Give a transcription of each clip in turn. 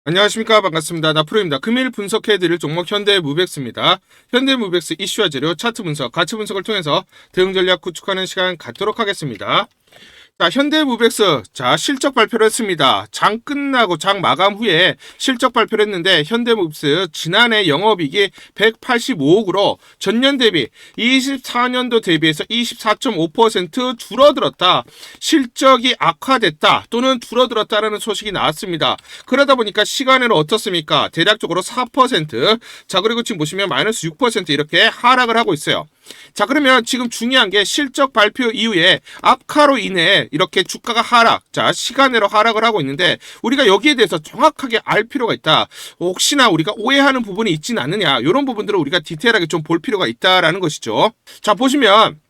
안녕하십니까. 반갑습니다. 나프로입니다. 금일 분석해드릴 종목 현대무백스입니다. 현대무백스 이슈와 재료, 차트 분석, 가치 분석을 통해서 대응 전략 구축하는 시간 갖도록 하겠습니다. 자, 현대무백스, 실적 발표를 했습니다. 장 끝나고 장 마감 후에 실적 발표를 했는데, 현대무백스 지난해 영업이익이 185억으로 전년 대비 24년도 대비해서 24.5% 줄어들었다. 실적이 악화됐다 또는 줄어들었다라는 소식이 나왔습니다. 그러다 보니까 시간으로 어떻습니까? 대략적으로 4%. 자, 그리고 지금 보시면 마이너스 6% 이렇게 하락을 하고 있어요. 자, 그러면 지금 중요한 게 실적 발표 이후에 악화로 인해 이렇게 주가가 하락, 시간으로 하락을 하고 있는데, 우리가 여기에 대해서 정확하게 알 필요가 있다. 혹시나 우리가 오해하는 부분이 있지는 않느냐, 이런 부분들을 우리가 디테일하게 좀 볼 필요가 있다라는 것이죠. 자, 보시면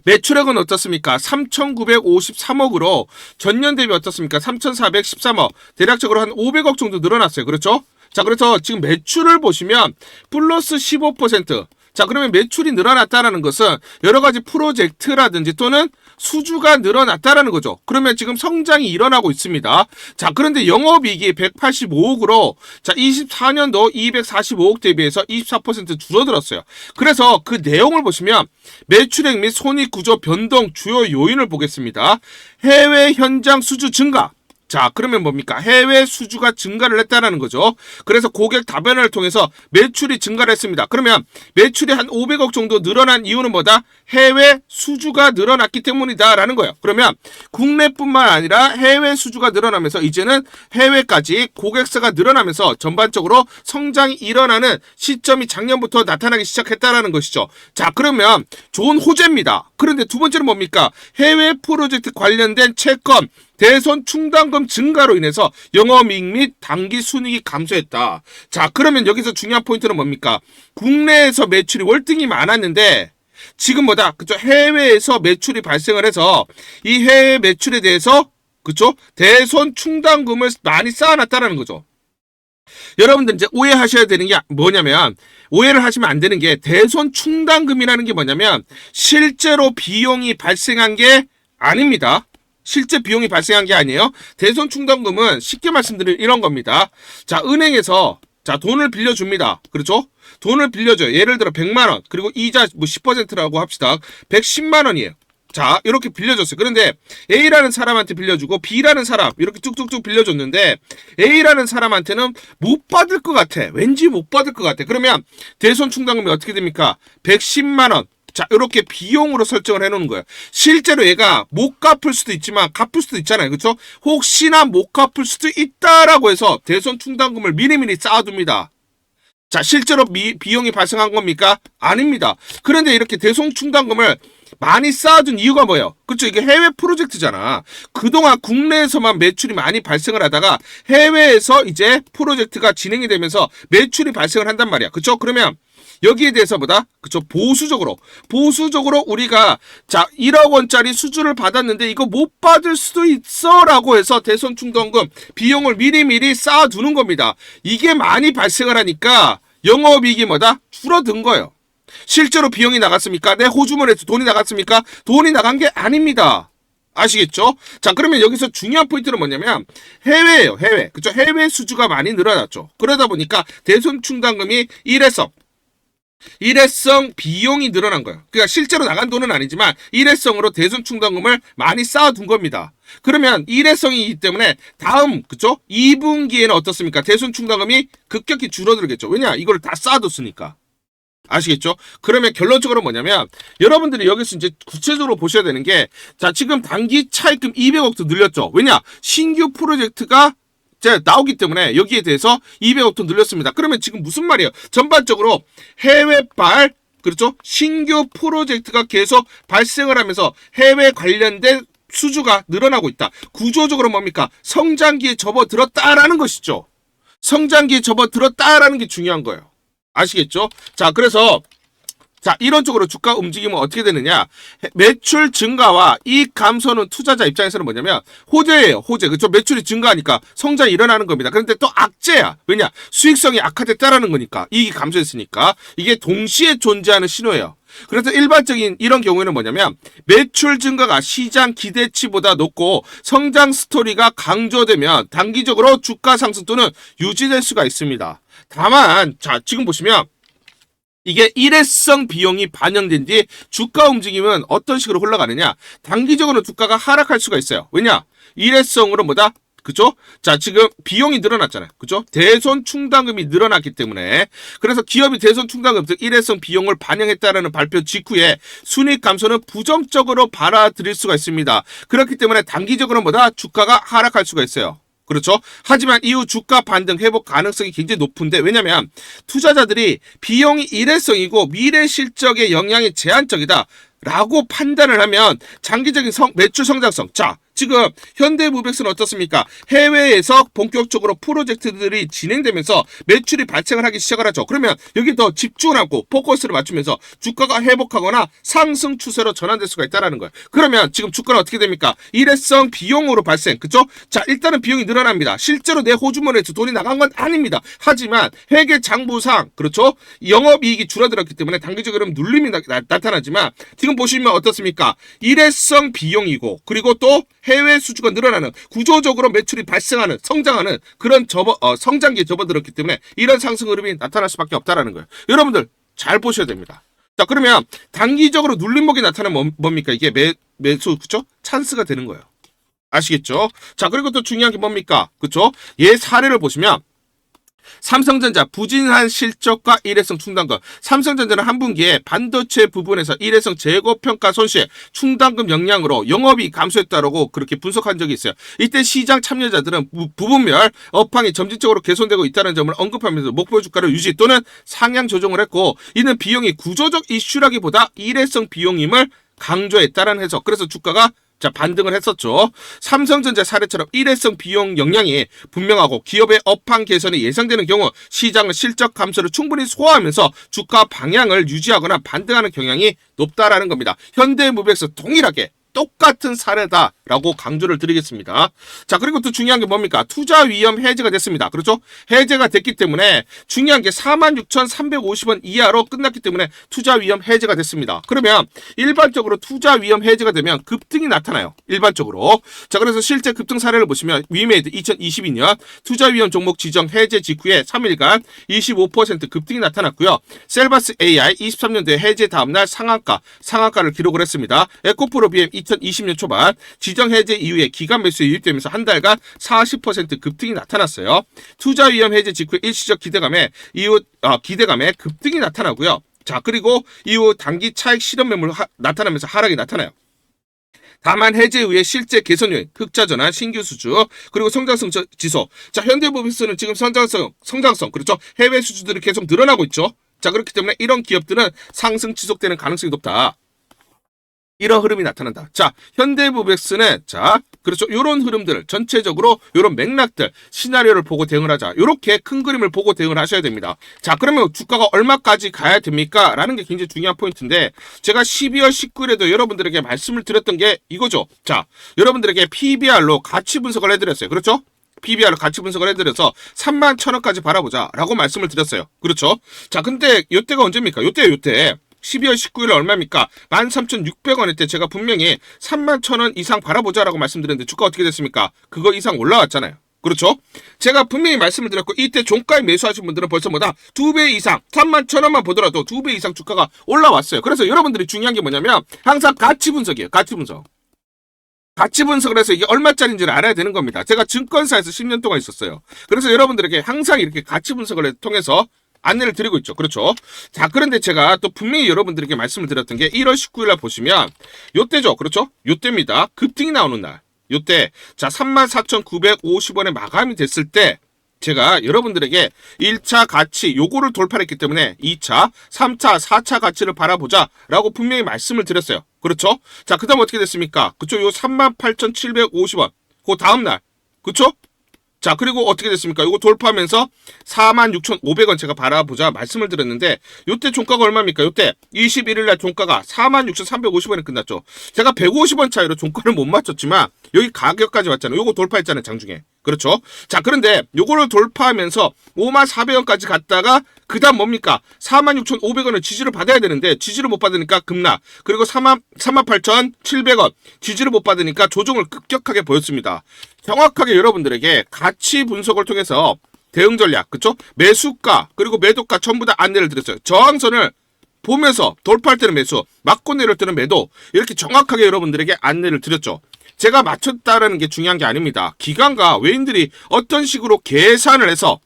매출액은 어떻습니까? 3,953억으로 전년 대비 어떻습니까? 3,413억, 대략적으로 한 500억 정도 늘어났어요. 그렇죠? 자, 그래서 지금 매출을 보시면 플러스 15%. 자, 그러면 매출이 늘어났다는 것은 여러 가지 프로젝트라든지 또는 수주가 늘어났다는 거죠. 그러면 지금 성장이 일어나고 있습니다. 자, 그런데 영업이익이 185억으로 24년도 245억 대비해서 24% 줄어들었어요. 그래서 그 내용을 보시면 매출액 및 손익구조 변동 주요 요인을 보겠습니다. 해외 현장 수주 증가. 자, 그러면 뭡니까? 해외 수주가 증가를 했다는 거죠. 그래서 고객 다변화를 통해서 매출이 증가를 했습니다. 그러면 매출이 한 500억 정도 늘어난 이유는 뭐다? 해외 수주가 늘어났기 때문이다라는 거예요. 그러면 국내뿐만 아니라 해외 수주가 늘어나면서 이제는 해외까지 고객사가 늘어나면서 전반적으로 성장이 일어나는 시점이 작년부터 나타나기 시작했다라는 것이죠. 자, 그러면 좋은 호재입니다. 그런데 두 번째는 뭡니까? 해외 프로젝트 관련된 채권 대손 충당금 증가로 인해서 영업이익 및 당기 순이익이 감소했다. 자, 그러면 여기서 중요한 포인트는 뭡니까? 국내에서 매출이 월등히 많았는데 지금 뭐다? 그쵸? 해외에서 매출이 발생을 해서 이 해외 매출에 대해서 그쵸? 대손 충당금을 많이 쌓아놨다는 거죠. 여러분들 이제 오해하셔야 되는 게 뭐냐면, 오해를 하시면 안 되는 게, 대손 충당금이라는 게 뭐냐면 실제로 비용이 발생한 게 아닙니다. 실제 비용이 발생한 게 아니에요. 대손 충당금은 쉽게 말씀드리면 이런 겁니다. 자, 은행에서 돈을 빌려줍니다. 그렇죠? 돈을 빌려줘요. 예를 들어 100만 원, 그리고 이자 10%라고 합시다. 110만 원이에요. 자, 이렇게 빌려줬어요. 그런데 A라는 사람한테 빌려주고 B라는 사람 이렇게 쭉쭉쭉 빌려줬는데 A라는 사람한테는 못 받을 것 같아. 왠지 못 받을 것 같아. 그러면 대손 충당금이 어떻게 됩니까? 110만 원. 자, 이렇게 비용으로 설정을 해놓는 거예요. 실제로 얘가 못 갚을 수도 있지만 갚을 수도 있잖아요. 그렇죠? 혹시나 못 갚을 수도 있다라고 해서 대손 충당금을 미리미리 쌓아둡니다. 자, 실제로 비용이 발생한 겁니까? 아닙니다. 그런데 이렇게 대손 충당금을 많이 쌓아둔 이유가 뭐예요? 그렇죠? 이게 해외 프로젝트잖아. 그동안 국내에서만 매출이 많이 발생을 하다가 해외에서 이제 프로젝트가 진행이 되면서 매출이 발생을 한단 말이야. 그렇죠? 그러면 여기에 대해서 그쵸? 보수적으로 우리가 1억 원짜리 수주를 받았는데 이거 못 받을 수도 있어 라고 해서 대손 충당금 비용을 미리미리 쌓아두는 겁니다. 이게 많이 발생을 하니까 영업이익이 줄어든 거예요. 실제로 비용이 나갔습니까? 내 호주머니에서 돈이 나갔습니까? 돈이 나간 게 아닙니다. 아시겠죠? 자, 그러면 여기서 중요한 포인트는 뭐냐면 해외예요. 해외. 그쵸? 해외 수주가 많이 늘어났죠. 그러다 보니까 대손 충당금이 일회성 비용이 늘어난 거예요. 그러니까 실제로 나간 돈은 아니지만 일회성으로 대손 충당금을 많이 쌓아둔 겁니다. 그러면 일회성이기 때문에 다음 2분기에는 어떻습니까? 대손 충당금이 급격히 줄어들겠죠. 왜냐? 이걸 다 쌓아뒀으니까. 아시겠죠? 그러면 결론적으로 뭐냐면 여러분들이 여기서 이제 구체적으로 보셔야 되는 게, 지금 단기 차입금 200억도 늘렸죠. 왜냐? 신규 프로젝트가 나오기 때문에 여기에 대해서 200억 늘렸습니다. 그러면 지금 무슨 말이에요? 전반적으로 해외발, 그렇죠? 신규 프로젝트가 계속 발생을 하면서 해외 관련된 수주가 늘어나고 있다. 구조적으로 뭡니까? 성장기에 접어들었다라는 것이죠. 성장기에 접어들었다라는 게 중요한 거예요. 아시겠죠? 자, 그래서 이런 쪽으로 주가 움직이면 어떻게 되느냐? 매출 증가와 이익 감소는 투자자 입장에서는 뭐냐면 호재예요. 호재. 그렇죠? 매출이 증가하니까 성장이 일어나는 겁니다. 그런데 또 악재야. 왜냐? 수익성이 악화됐다라는 거니까. 이익이 감소했으니까. 이게 동시에 존재하는 신호예요. 그래서 일반적인 이런 경우에는 뭐냐면 매출 증가가 시장 기대치보다 높고 성장 스토리가 강조되면 단기적으로 주가 상승 또는 유지될 수가 있습니다. 다만 자 지금 보시면 이게 일회성 비용이 반영된 뒤 주가 움직임은 어떤 식으로 흘러가느냐. 단기적으로는 주가가 하락할 수가 있어요. 왜냐? 일회성으로 뭐다? 그죠? 자, 지금 비용이 늘어났잖아요. 그죠? 대손 충당금이 늘어났기 때문에. 그래서 기업이 대손 충당금, 즉 일회성 비용을 반영했다라는 발표 직후에 순이익 감소는 부정적으로 받아들일 수가 있습니다. 그렇기 때문에 단기적으로는 뭐다? 주가가 하락할 수가 있어요. 그렇죠? 하지만 이후 주가 반등 회복 가능성이 굉장히 높은데 왜냐면 투자자들이 비용이 일회성이고 미래 실적의 영향이 제한적이다 라고 판단을 하면 장기적인 매출 성장성, 자 지금 현대무백스는 어떻습니까? 해외에서 본격적으로 프로젝트들이 진행되면서 매출이 발생을 하기 시작을 하죠. 그러면 여기 더 집중을 하고 포커스를 맞추면서 주가가 회복하거나 상승 추세로 전환될 수가 있다는 거예요. 그러면 지금 주가는 어떻게 됩니까? 일회성 비용으로 발생, 그쵸? 자 일단은 비용이 늘어납니다. 실제로 내 호주머니에서 돈이 나간 건 아닙니다. 하지만 회계 장부상, 그렇죠? 영업이익이 줄어들었기 때문에 단기적으로 눌림이 나타나지만 지금 보시면 어떻습니까? 일회성 비용이고 그리고 또 해외 수주가 늘어나는 구조적으로 매출이 발생하는 성장하는 그런 성장기에 접어들었기 때문에 이런 상승 흐름이 나타날 수밖에 없다라는 거예요. 여러분들 잘 보셔야 됩니다. 자 그러면 단기적으로 눌림목이 나타나면 뭡니까? 이게 매수 그쵸? 찬스가 되는 거예요. 아시겠죠? 자 그리고 또 중요한 게 뭡니까? 그쵸? 얘 사례를 보시면 삼성전자 부진한 실적과 일회성 충당금. 삼성전자는 한 분기에 반도체 부분에서 일회성 재고평가 손실, 충당금 영향으로 영업이 감소했다라고 그렇게 분석한 적이 있어요. 이때 시장 참여자들은 부분별 업황이 점진적으로 개선되고 있다는 점을 언급하면서 목표 주가를 유지 또는 상향 조정을 했고 이는 비용이 구조적 이슈라기보다 일회성 비용임을 강조했다는 해석. 그래서 주가가 반등을 했었죠. 삼성전자 사례처럼 일회성 비용 영향이 분명하고 기업의 업황 개선이 예상되는 경우 시장은 실적 감소를 충분히 소화하면서 주가 방향을 유지하거나 반등하는 경향이 높다라는 겁니다. 현대무백스 동일하게 똑같은 사례다라고 강조를 드리겠습니다. 자 그리고 또 중요한 게 뭡니까? 투자 위험 해제가 됐습니다. 그렇죠? 해제가 됐기 때문에 중요한 게 46,350원 이하로 끝났기 때문에 투자 위험 해제가 됐습니다. 그러면 일반적으로 투자 위험 해제가 되면 급등이 나타나요. 일반적으로. 자 그래서 실제 급등 사례를 보시면 위메이드 2022년 투자 위험 종목 지정 해제 직후에 3일간 25% 급등이 나타났고요. 셀바스 AI 23년도에 해제 다음날 상한가를 기록을 했습니다. 에코프로 BM 2020년 초반 지정 해제 이후에 기간 매수에 유입되면서 한 달간 40% 급등이 나타났어요. 투자 위험 해제 직후 일시적 기대감에 급등이 나타나고요. 자 그리고 이후 단기 차익 실현 매물 나타나면서 하락이 나타나요. 다만 해제 이후에 실제 개선 요인, 흑자 전환, 신규 수주, 그리고 성장성 지수. 자 현대무백스는 지금 성장성, 그렇죠? 해외 수주들이 계속 늘어나고 있죠. 자 그렇기 때문에 이런 기업들은 상승 지속되는 가능성이 높다. 이런 흐름이 나타난다. 자, 현대무백스는 그렇죠. 요런 흐름들 전체적으로 요런 맥락들 시나리오를 보고 대응을 하자. 요렇게 큰 그림을 보고 대응을 하셔야 됩니다. 자, 그러면 주가가 얼마까지 가야 됩니까? 라는 게 굉장히 중요한 포인트인데 제가 12월 19일에도 여러분들에게 말씀을 드렸던 게 이거죠. 자, 여러분들에게 PBR로 가치 분석을 해드렸어요. 그렇죠? PBR로 가치 분석을 해드려서 31,000원까지 바라보자 라고 말씀을 드렸어요. 그렇죠? 자, 근데 요때가 언제입니까? 요때 12월 19일 얼마입니까? 13,600원일 때 제가 분명히 31,000원 이상 바라보자라고 말씀드렸는데 주가 어떻게 됐습니까? 그거 이상 올라왔잖아요. 그렇죠? 제가 분명히 말씀을 드렸고 이때 종가에 매수하신 분들은 벌써 2배 이상 31,000원만 보더라도 2배 이상 주가가 올라왔어요. 그래서 여러분들이 중요한 게 뭐냐면 항상 가치 분석이에요. 가치 분석을 해서 이게 얼마짜리인지를 알아야 되는 겁니다. 제가 증권사에서 10년 동안 있었어요. 그래서 여러분들에게 항상 이렇게 가치 분석을 통해서 안내를 드리고 있죠. 그렇죠? 자, 그런데 제가 또 분명히 여러분들에게 말씀을 드렸던 게 1월 19일 날 보시면 요때죠. 그렇죠? 요때입니다. 급등이 나오는 날. 요때. 자, 34,950원에 마감이 됐을 때 제가 여러분들에게 1차 가치 요거를 돌파했기 때문에 2차, 3차, 4차 가치를 바라보자 라고 분명히 말씀을 드렸어요. 그렇죠? 자, 그 다음 어떻게 됐습니까? 그쵸? 요 38,750원. 그 다음날. 그쵸? 자, 그리고 어떻게 됐습니까? 이거 돌파하면서 46,500원 제가 바라보자 말씀을 드렸는데 요때 종가가 얼마입니까? 요때 21일날 종가가 46,350원에 끝났죠. 제가 150원 차이로 종가를 못 맞췄지만 여기 가격까지 왔잖아요. 요거 돌파했잖아요. 장중에. 그렇죠? 자, 그런데 요거를 돌파하면서 54,400원까지 갔다가 그 다음 뭡니까? 46,500원을 지지를 받아야 되는데 지지를 못 받으니까 급락. 그리고 38,700원 지지를 못 받으니까 조정을 급격하게 보였습니다. 정확하게 여러분들에게 가치 분석을 통해서 대응 전략, 그쵸? 매수가 그리고 매도가 전부 다 안내를 드렸어요. 저항선을 보면서 돌파할 때는 매수, 맞고 내릴 때는 매도, 이렇게 정확하게 여러분들에게 안내를 드렸죠. 제가 맞췄다라는 게 중요한 게 아닙니다. 기관과 외인들이 어떤 식으로 계산을 해서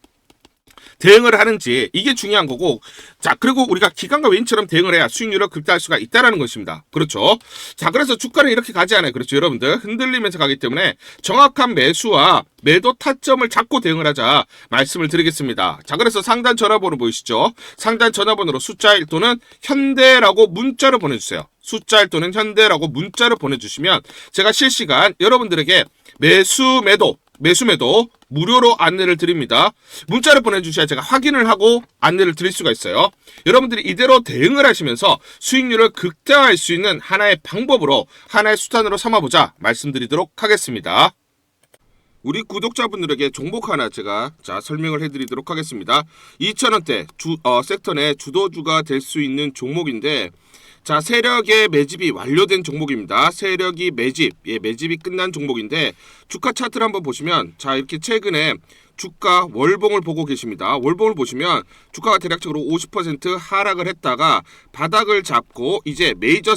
대응을 하는지 이게 중요한 거고, 자, 그리고 우리가 기관과 외인처럼 대응을 해야 수익률을 극대화할 수가 있다라는 것입니다. 그렇죠? 자, 그래서 주가는 이렇게 가지 않아요. 그렇죠, 여러분들? 흔들리면서 가기 때문에 정확한 매수와 매도 타점을 잡고 대응을 하자 말씀을 드리겠습니다. 자, 그래서 상단 전화번호 보이시죠? 상단 전화번호로 숫자 1 또는 현대라고 문자를 보내주세요. 숫자 1 또는 현대라고 문자를 보내주시면 제가 실시간 여러분들에게 매수 매도 무료로 안내를 드립니다. 문자를 보내주셔야 제가 확인을 하고 안내를 드릴 수가 있어요. 여러분들이 이대로 대응을 하시면서 수익률을 극대화할 수 있는 하나의 방법으로, 하나의 수단으로 삼아보자 말씀드리도록 하겠습니다. 우리 구독자분들에게 종목 하나 제가 설명을 해드리도록 하겠습니다. 2,000원대 섹터 내 주도주가 될 수 있는 종목인데, 자, 세력의 매집이 완료된 종목입니다. 세력이 매집이 끝난 종목인데, 주가 차트를 한번 보시면, 자, 이렇게 최근에 주가 월봉을 보고 계십니다. 월봉을 보시면 주가가 대략적으로 50% 하락을 했다가 바닥을 잡고 이제 메이저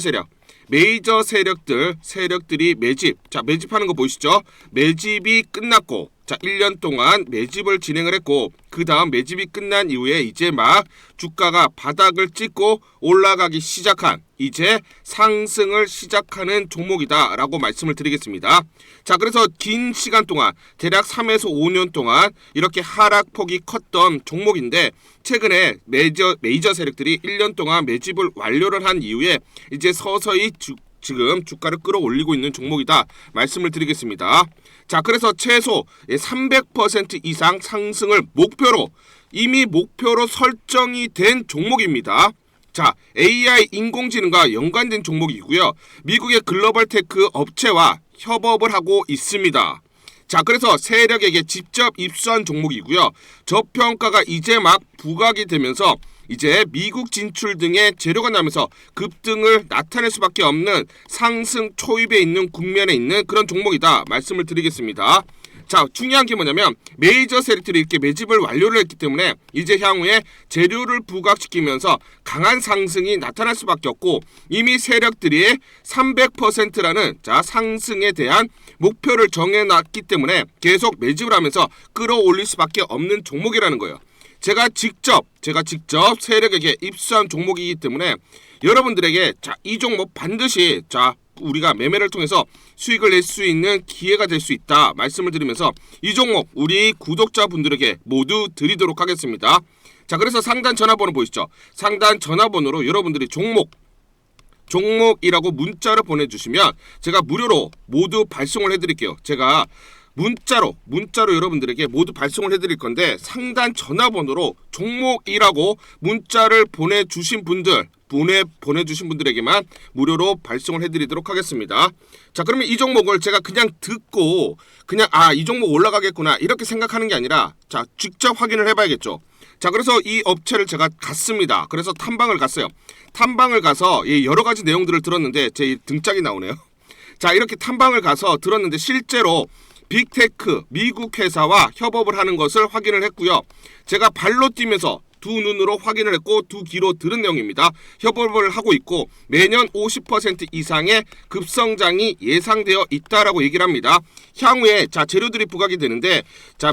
세력들이 매집하는 거 보이시죠? 매집이 끝났고, 자, 1년 동안 매집을 진행을 했고, 그 다음 매집이 끝난 이후에 이제 막 주가가 바닥을 찍고 올라가기 시작한, 이제 상승을 시작하는 종목이다 라고 말씀을 드리겠습니다. 자, 그래서 긴 시간 동안 대략 3에서 5년 동안 이렇게 하락폭이 컸던 종목인데, 최근에 메이저 세력들이 1년 동안 매집을 완료를 한 이후에 이제 서서히 지금 주가를 끌어올리고 있는 종목이다 말씀을 드리겠습니다. 자, 그래서 최소 300% 이상 상승을 이미 목표로 설정이 된 종목입니다. 자, AI 인공지능과 연관된 종목이고요. 미국의 글로벌 테크 업체와 협업을 하고 있습니다. 자, 그래서 세력에게 직접 입수한 종목이고요. 저평가가 이제 막 부각이 되면서 이제 미국 진출 등의 재료가 나면서 급등을 나타낼 수밖에 없는 상승 초입에 있는 국면에 있는 그런 종목이다 말씀을 드리겠습니다. 자, 중요한 게 뭐냐면 메이저 세력들이 이렇게 매집을 완료를 했기 때문에 이제 향후에 재료를 부각시키면서 강한 상승이 나타날 수밖에 없고, 이미 세력들이 300%라는 상승에 대한 목표를 정해놨기 때문에 계속 매집을 하면서 끌어올릴 수밖에 없는 종목이라는 거예요. 제가 직접 세력에게 입수한 종목이기 때문에 여러분들에게 이 종목 반드시 우리가 매매를 통해서 수익을 낼 수 있는 기회가 될 수 있다 말씀을 드리면서 이 종목 우리 구독자분들에게 모두 드리도록 하겠습니다. 자, 그래서 상단 전화번호 보이시죠? 상단 전화번호로 여러분들이 종목이라고 문자를 보내주시면 제가 무료로 모두 발송을 해드릴게요. 제가 문자로 여러분들에게 모두 발송을 해드릴 건데, 상단 전화번호로 종목이라고 문자를 보내주신 분들에게만 무료로 발송을 해드리도록 하겠습니다. 자, 그러면 이 종목을 제가 그냥 듣고 이 종목 올라가겠구나 이렇게 생각하는 게 아니라 직접 확인을 해봐야겠죠. 자, 그래서 이 업체를 제가 갔습니다. 그래서 탐방을 갔어요. 탐방을 가서 여러 가지 내용들을 들었는데 제 등짝이 나오네요. 자, 이렇게 탐방을 가서 들었는데 실제로 빅테크 미국 회사와 협업을 하는 것을 확인을 했고요. 제가 발로 뛰면서 두 눈으로 확인을 했고 두 귀로 들은 내용입니다. 협업을 하고 있고 매년 50% 이상의 급성장이 예상되어 있다라고 얘기를 합니다. 향후에 재료들이 부각이 되는데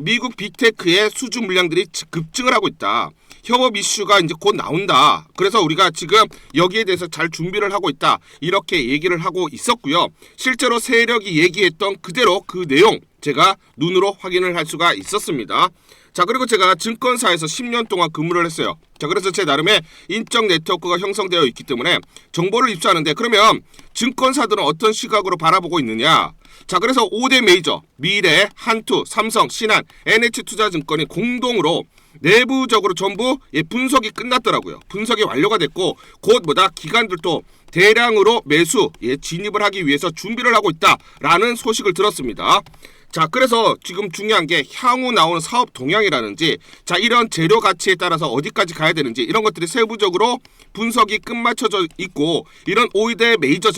미국 빅테크의 수주 물량들이 급증을 하고 있다. 협업 이슈가 이제 곧 나온다. 그래서 우리가 지금 여기에 대해서 잘 준비를 하고 있다. 이렇게 얘기를 하고 있었고요. 실제로 세력이 얘기했던 그대로 그 내용 제가 눈으로 확인을 할 수가 있었습니다. 자, 그리고 제가 증권사에서 10년 동안 근무를 했어요. 자, 그래서 제 나름의 인적 네트워크가 형성되어 있기 때문에 정보를 입수하는데, 그러면 증권사들은 어떤 시각으로 바라보고 있느냐? 자, 그래서 5대 메이저 미래, 한투, 삼성, 신한, NH투자증권이 공동으로 내부적으로 전부 분석이 끝났더라고요. 분석이 완료가 됐고 곧 기관들도 대량으로 매수 진입을 하기 위해서 준비를 하고 있다라는 소식을 들었습니다. 자, 그래서 지금 중요한 게 향후 나오는 사업 동향이라든지 자, 이런 재료 가치에 따라서 어디까지 가야 되는지 이런 것들이 세부적으로 분석이 끝마쳐져 있고, 이런 5대 메이저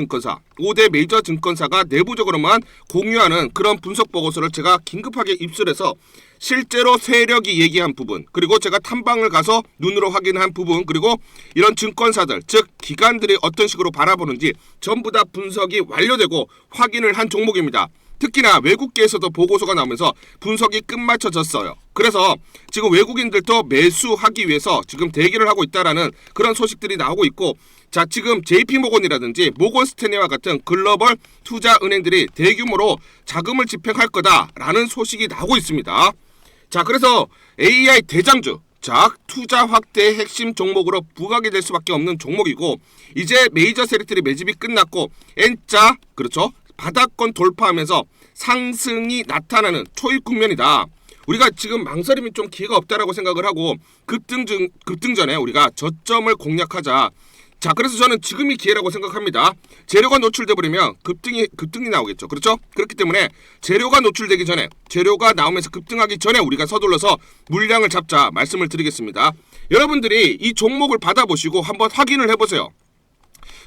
증권사가 내부적으로만 공유하는 그런 분석 보고서를 제가 긴급하게 입수해서 실제로 세력이 얘기한 부분, 그리고 제가 탐방을 가서 눈으로 확인한 부분, 그리고 이런 증권사들, 즉 기관들이 어떤 식으로 바라보는지 전부 다 분석이 완료되고 확인을 한 종목입니다. 특히나 외국계에서도 보고서가 나오면서 분석이 끝마쳐졌어요. 그래서 지금 외국인들도 매수하기 위해서 지금 대기를 하고 있다라는 그런 소식들이 나오고 있고, 자, 지금 JP모건이라든지 모건스탠리와 같은 글로벌 투자 은행들이 대규모로 자금을 집행할 거다라는 소식이 나오고 있습니다. 자, 그래서 AI 대장주, 자, 투자 확대의 핵심 종목으로 부각이 될 수밖에 없는 종목이고, 이제 메이저 세력들이 매집이 끝났고 N자, 그렇죠, 바닥권 돌파하면서 상승이 나타나는 초입 국면이다. 우리가 지금 망설임이 좀 기회가 없다라고 생각을 하고 급등 전에 우리가 저점을 공략하자. 자, 그래서 저는 지금이 기회라고 생각합니다. 재료가 노출돼 버리면 급등이 나오겠죠. 그렇죠? 그렇기 때문에 재료가 노출되기 전에, 재료가 나오면서 급등하기 전에 우리가 서둘러서 물량을 잡자 말씀을 드리겠습니다. 여러분들이 이 종목을 받아보시고 한번 확인을 해보세요.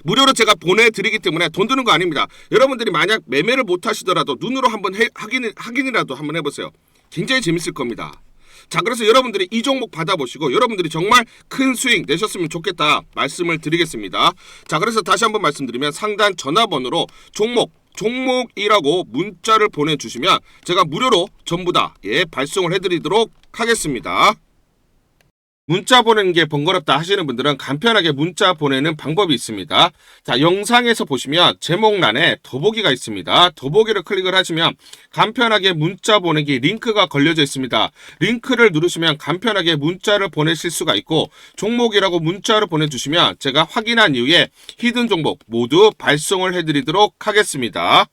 무료로 제가 보내드리기 때문에 돈 드는 거 아닙니다. 여러분들이 만약 매매를 못 하시더라도 눈으로 한번 확인이라도 한번 해보세요. 굉장히 재밌을 겁니다. 자, 그래서 여러분들이 이 종목 받아보시고 여러분들이 정말 큰 수익 내셨으면 좋겠다 말씀을 드리겠습니다. 자, 그래서 다시 한번 말씀드리면 상단 전화번호로 종목이라고 문자를 보내주시면 제가 무료로 전부 다 발송을 해드리도록 하겠습니다. 문자 보내는 게 번거롭다 하시는 분들은 간편하게 문자 보내는 방법이 있습니다. 자, 영상에서 보시면 제목란에 더보기가 있습니다. 더보기를 클릭을 하시면 간편하게 문자 보내기 링크가 걸려져 있습니다. 링크를 누르시면 간편하게 문자를 보내실 수가 있고, 종목이라고 문자를 보내주시면 제가 확인한 이후에 히든 종목 모두 발송을 해드리도록 하겠습니다.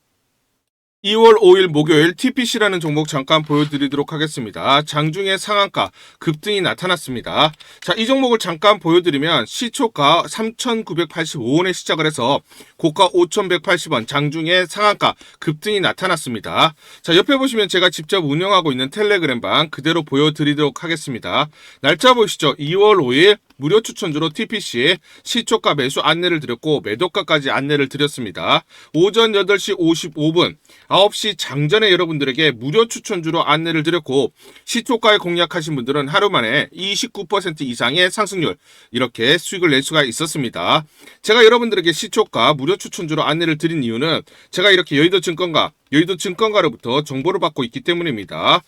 2월 5일 목요일 TPC라는 종목 잠깐 보여드리도록 하겠습니다. 장중에 상한가 급등이 나타났습니다. 자, 이 종목을 잠깐 보여드리면 시초가 3,985원에 시작을 해서 고가 5,180원, 장중에 상한가 급등이 나타났습니다. 자, 옆에 보시면 제가 직접 운영하고 있는 텔레그램방 그대로 보여드리도록 하겠습니다. 날짜 보시죠. 2월 5일 무료 추천주로 TPC 시초가 매수 안내를 드렸고 매도가까지 안내를 드렸습니다. 오전 8시 55분 9시 장전에 여러분들에게 무료 추천주로 안내를 드렸고, 시초가에 공략하신 분들은 하루 만에 29% 이상의 상승률, 이렇게 수익을 낼 수가 있었습니다. 제가 여러분들에게 시초가 무료 추천주로 안내를 드린 이유는 제가 이렇게 여의도 증권가로부터 정보를 받고 있기 때문입니다.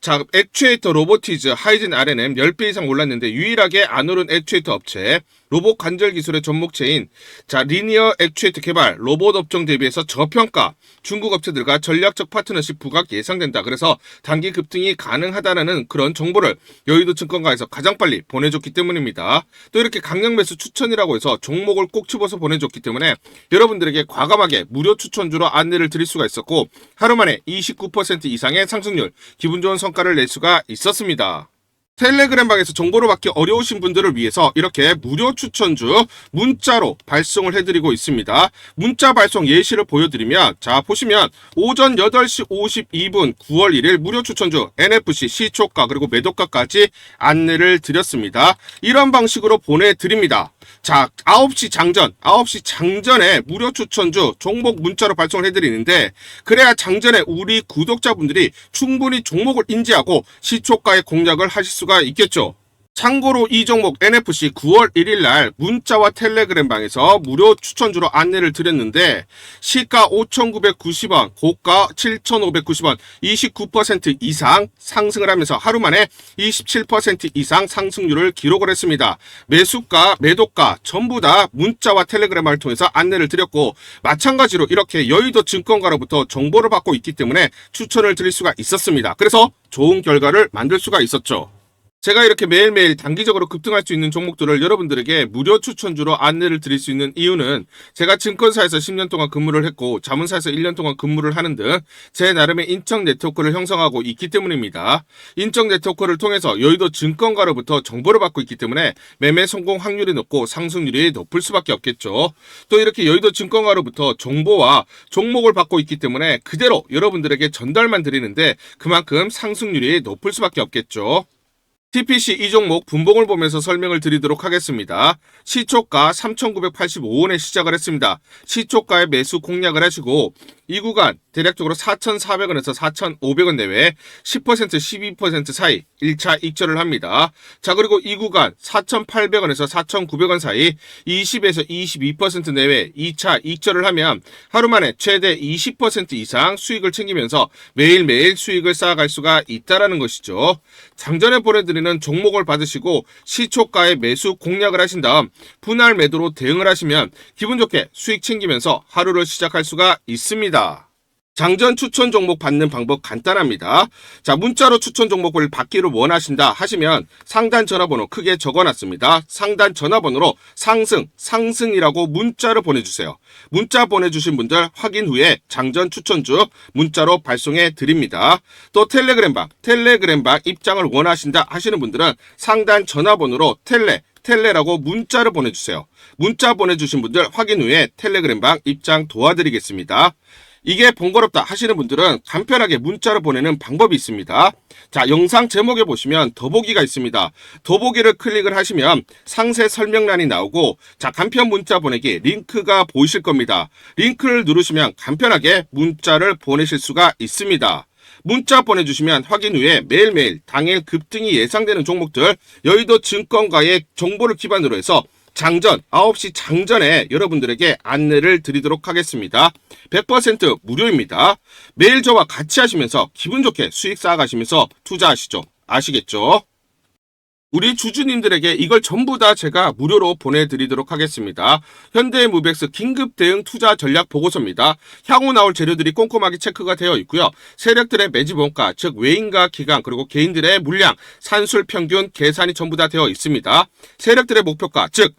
자, 액추에이터 로보티즈 하이젠 R&M 10배 이상 올랐는데 유일하게 안 오른 액추에이터 업체, 로봇 관절 기술의 전목체인 자, 리니어 액추에이터 개발, 로봇 업종 대비해서 저평가, 중국 업체들과 전략적 파트너십 부각 예상된다. 그래서 단기 급등이 가능하다는 그런 정보를 여의도 증권가에서 가장 빨리 보내줬기 때문입니다. 또 이렇게 강력 매수 추천이라고 해서 종목을 꼭 집어서 보내줬기 때문에 여러분들에게 과감하게 무료 추천주로 안내를 드릴 수가 있었고, 하루 만에 29% 이상의 상승률, 기분 좋은 성과를 낼 수가 있었습니다. 텔레그램방에서 정보를 받기 어려우신 분들을 위해서 이렇게 무료 추천주 문자로 발송을 해드리고 있습니다. 문자 발송 예시를 보여드리면, 자, 보시면 오전 8시 52분 9월 1일 무료 추천주 NFC 시초가 그리고 매도가까지 안내를 드렸습니다. 이런 방식으로 보내드립니다. 자, 9시 장전에 무료 추천주 종목 문자로 발송을 해드리는데, 그래야 장전에 우리 구독자분들이 충분히 종목을 인지하고 시초가의 공략을 하실 수가 있겠죠. 참고로 이 종목 NFC 9월 1일 날 문자와 텔레그램 방에서 무료 추천주로 안내를 드렸는데, 시가 5,990원, 고가 7,590원, 29% 이상 상승을 하면서 하루 만에 27% 이상 상승률을 기록을 했습니다. 매수가, 매도가 전부 다 문자와 텔레그램을 통해서 안내를 드렸고, 마찬가지로 이렇게 여의도 증권가로부터 정보를 받고 있기 때문에 추천을 드릴 수가 있었습니다. 그래서 좋은 결과를 만들 수가 있었죠. 제가 이렇게 매일매일 단기적으로 급등할 수 있는 종목들을 여러분들에게 무료 추천주로 안내를 드릴 수 있는 이유는 제가 증권사에서 10년 동안 근무를 했고 자문사에서 1년 동안 근무를 하는 등 제 나름의 인적 네트워크를 형성하고 있기 때문입니다. 인적 네트워크를 통해서 여의도 증권가로부터 정보를 받고 있기 때문에 매매 성공 확률이 높고 상승률이 높을 수밖에 없겠죠. 또 이렇게 여의도 증권가로부터 정보와 종목을 받고 있기 때문에 그대로 여러분들에게 전달만 드리는데 그만큼 상승률이 높을 수밖에 없겠죠. TPC 이 종목 분봉을 보면서 설명을 드리도록 하겠습니다. 시초가 3,985원에 시작을 했습니다. 시초가에 매수 공략을 하시고 이 구간 대략적으로 4,400원에서 4,500원 내외 10% 12% 사이 1차 익절을 합니다. 자, 그리고 이 구간 4,800원에서 4,900원 사이 20에서 22% 내외 2차 익절을 하면 하루 만에 최대 20% 이상 수익을 챙기면서 매일매일 수익을 쌓아갈 수가 있다는 것이죠. 장전에 보내드리는 종목을 받으시고 시초가에 매수 공략을 하신 다음 분할 매도로 대응을 하시면 기분 좋게 수익 챙기면서 하루를 시작할 수가 있습니다. 장전 추천 종목 받는 방법 간단합니다. 자, 문자로 추천 종목을 받기를 원하신다 하시면 상단 전화번호 크게 적어놨습니다. 상단 전화번호로 상승이라고 문자를 보내주세요. 문자 보내주신 분들 확인 후에 장전 추천주 문자로 발송해 드립니다. 또 텔레그램방 입장을 원하신다 하시는 분들은 상단 전화번호로 텔레라고 문자를 보내주세요. 문자 보내주신 분들 확인 후에 텔레그램방 입장 도와드리겠습니다. 이게 번거롭다 하시는 분들은 간편하게 문자를 보내는 방법이 있습니다. 자, 영상 제목에 보시면 더보기가 있습니다. 더보기를 클릭을 하시면 상세 설명란이 나오고 자, 간편 문자 보내기 링크가 보이실 겁니다. 링크를 누르시면 간편하게 문자를 보내실 수가 있습니다. 문자 보내주시면 확인 후에 매일매일 당일 급등이 예상되는 종목들 여의도 증권가의 정보를 기반으로 해서 장전 9시 장전에 여러분들에게 안내를 드리도록 하겠습니다. 100% 무료입니다. 매일 저와 같이 하시면서 기분 좋게 수익 쌓아가시면서 투자하시죠. 아시겠죠? 우리 주주님들에게 이걸 전부 다 제가 무료로 보내드리도록 하겠습니다. 현대무백스 긴급 대응 투자 전략 보고서입니다. 향후 나올 재료들이 꼼꼼하게 체크가 되어 있고요. 세력들의 매집 원가, 즉 외인과 기관 그리고 개인들의 물량, 산술 평균 계산이 전부 다 되어 있습니다. 세력들의 목표가, 즉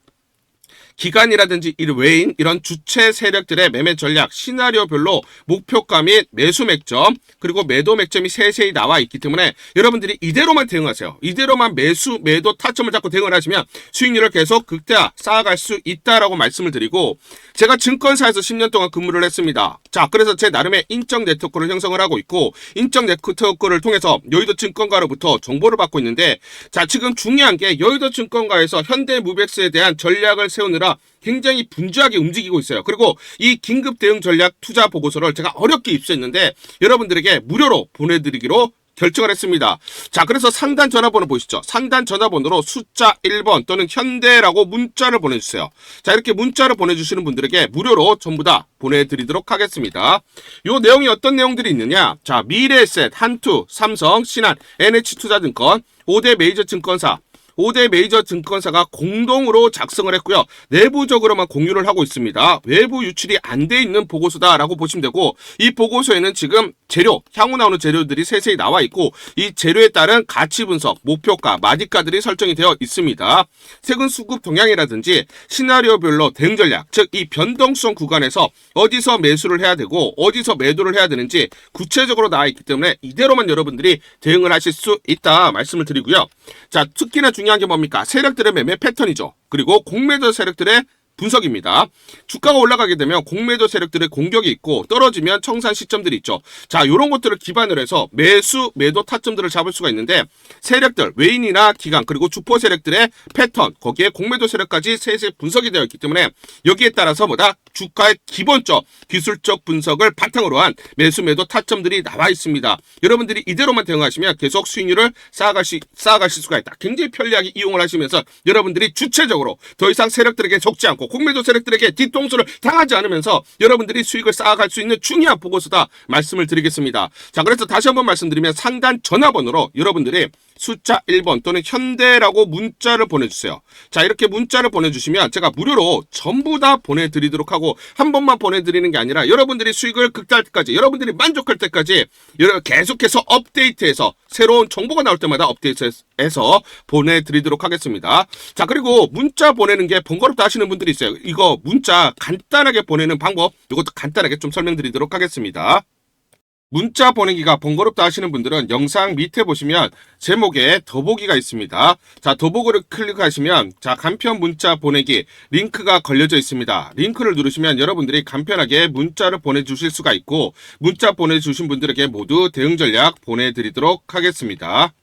기관이라든지 외인 이런 주체 세력들의 매매 전략 시나리오별로 목표가 및 매수 맥점 그리고 매도 맥점이 세세히 나와 있기 때문에 여러분들이 이대로만 대응하세요. 이대로만 매수 매도 타점을 잡고 대응을 하시면 수익률을 계속 극대화 쌓아갈 수 있다라고 말씀을 드리고 제가 증권사에서 10년 동안 근무를 했습니다. 자, 그래서 제 나름의 인적 네트워크를 형성을 하고 있고 인적 네트워크를 통해서 여의도 증권가로부터 정보를 받고 있는데 자, 지금 중요한 게 여의도 증권가에서 현대무백스에 대한 전략을 세우느라 굉장히 분주하게 움직이고 있어요. 그리고 이 긴급 대응 전략 투자 보고서를 제가 어렵게 입수했는데 여러분들에게 무료로 보내드리기로 결정을 했습니다. 자, 그래서 상단 전화번호 보시죠. 상단 전화번호로 숫자 1번 또는 현대라고 문자를 보내주세요. 자, 이렇게 문자를 보내주시는 분들에게 무료로 전부 다 보내드리도록 하겠습니다. 요 내용이 어떤 내용들이 있느냐? 자, 미래에셋, 한투, 삼성, 신한, NH투자증권, 5대 메이저 증권사 5대 메이저 증권사가 공동으로 작성을 했고요. 내부적으로만 공유를 하고 있습니다. 외부 유출이 안 돼 있는 보고서다라고 보시면 되고 이 보고서에는 지금 재료, 향후 나오는 재료들이 세세히 나와 있고 이 재료에 따른 가치 분석, 목표가, 마디가들이 설정이 되어 있습니다. 세금 수급 동향이라든지 시나리오별로 대응 전략, 즉 이 변동성 구간에서 어디서 매수를 해야 되고 어디서 매도를 해야 되는지 구체적으로 나와 있기 때문에 이대로만 여러분들이 대응을 하실 수 있다 말씀을 드리고요. 자, 특히나 중요한 게 뭡니까? 세력들의 매매 패턴이죠. 그리고 공매도 세력들의 분석입니다. 주가가 올라가게 되면 공매도 세력들의 공격이 있고 떨어지면 청산 시점들이 있죠. 자, 이런 것들을 기반으로 해서 매수, 매도 타점들을 잡을 수가 있는데 세력들, 외인이나 기관 그리고 주포 세력들의 패턴, 거기에 공매도 세력까지 세세 분석이 되어 있기 때문에 여기에 따라서 주가의 기본적 기술적 분석을 바탕으로 한 매수, 매도 타점들이 나와 있습니다. 여러분들이 이대로만 대응하시면 계속 수익률을 쌓아가실 수가 있다. 굉장히 편리하게 이용을 하시면서 여러분들이 주체적으로 더 이상 세력들에게 속지 않고 공매도 세력들에게 뒤통수를 당하지 않으면서 여러분들이 수익을 쌓아갈 수 있는 중요한 보고서다 말씀을 드리겠습니다. 자, 그래서 다시 한번 말씀드리면 상단 전화번호로 여러분들이 숫자 1번 또는 현대라고 문자를 보내주세요. 자, 이렇게 문자를 보내주시면 제가 무료로 전부 다 보내드리도록 하고 하고 한 번만 보내드리는 게 아니라 여러분들이 수익을 극대화할 때까지, 여러분들이 만족할 때까지 계속해서 업데이트해서 새로운 정보가 나올 때마다 업데이트해서 보내드리도록 하겠습니다. 자, 그리고 문자 보내는 게 번거롭다 하시는 분들이 있어요. 이거 문자 간단하게 보내는 방법, 이것도 간단하게 좀 설명드리도록 하겠습니다. 문자 보내기가 번거롭다 하시는 분들은 영상 밑에 보시면 제목에 더보기가 있습니다. 자, 더보기를 클릭하시면 자, 간편 문자 보내기 링크가 걸려져 있습니다. 링크를 누르시면 여러분들이 간편하게 문자를 보내주실 수가 있고, 문자 보내주신 분들에게 모두 대응 전략 보내드리도록 하겠습니다.